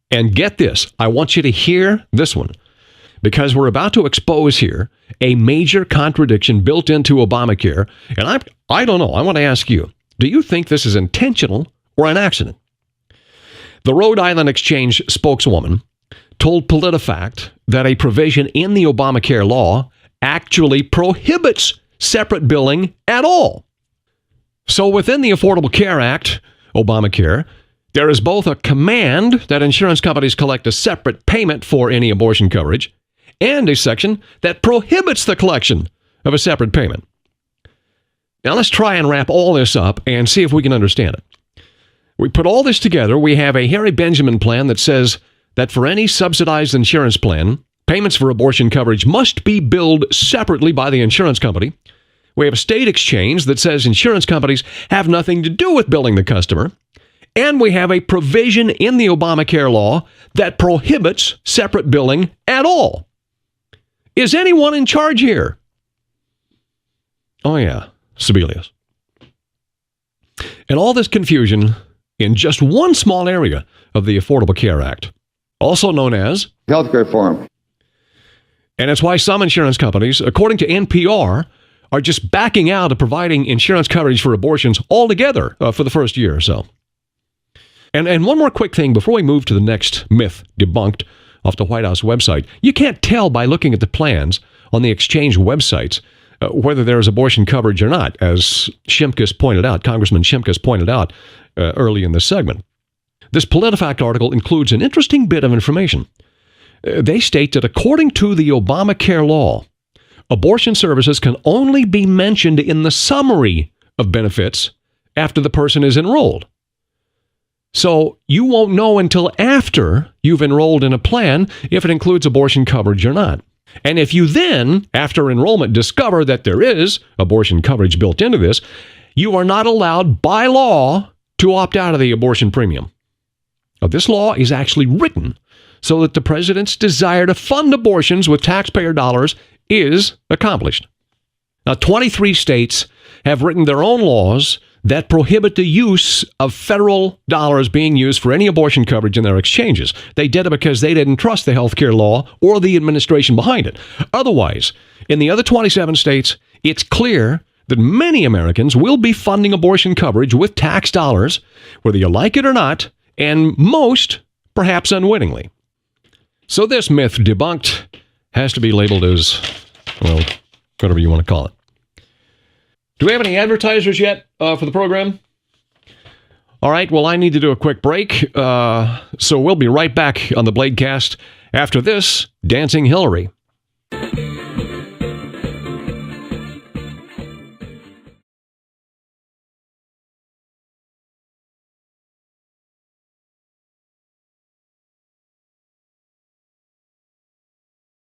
And get this, I want you to hear this one, because we're about to expose here a major contradiction built into Obamacare. And I don't know. I want to ask you, do you think this is intentional or an accident? The Rhode Island Exchange spokeswoman told PolitiFact that a provision in the Obamacare law actually prohibits separate billing at all. So within the Affordable Care Act, Obamacare, there is both a command that insurance companies collect a separate payment for any abortion coverage and a section that prohibits the collection of a separate payment. Now let's try and wrap all this up and see if we can understand it. We put all this together. We have a Harry Benjamin plan that says that for any subsidized insurance plan, payments for abortion coverage must be billed separately by the insurance company. We have a state exchange that says insurance companies have nothing to do with billing the customer. And we have a provision in the Obamacare law that prohibits separate billing at all. Is anyone in charge here? Oh, yeah, Sebelius. And all this confusion in just one small area of the Affordable Care Act, also known as healthcare reform. And it's why some insurance companies, according to NPR, are just backing out of providing insurance coverage for abortions altogether for the first year or so. And one more quick thing before we move to the next myth debunked off the White House website. You can't tell by looking at the plans on the exchange websites whether there is abortion coverage or not, as Shimkus pointed out, Congressman Shimkus pointed out early in this segment. This PolitiFact article includes an interesting bit of information. They state that according to the Obamacare law, abortion services can only be mentioned in the summary of benefits after the person is enrolled. So you won't know until after you've enrolled in a plan if it includes abortion coverage or not. And if you then, after enrollment, discover that there is abortion coverage built into this, you are not allowed by law to opt out of the abortion premium. Now, this law is actually written so that the president's desire to fund abortions with taxpayer dollars is accomplished. Now, 23 states have written their own laws that prohibit the use of federal dollars being used for any abortion coverage in their exchanges. They did it because they didn't trust the healthcare law or the administration behind it. Otherwise, in the other 27 states, it's clear that many Americans will be funding abortion coverage with tax dollars, whether you like it or not, and most, perhaps unwittingly. So this myth debunked has to be labeled as, well, whatever you want to call it. Do we have any advertisers yet for the program? All right, well, I need to do a quick break, so we'll be right back on the Bladecast after this Dancing Hillary.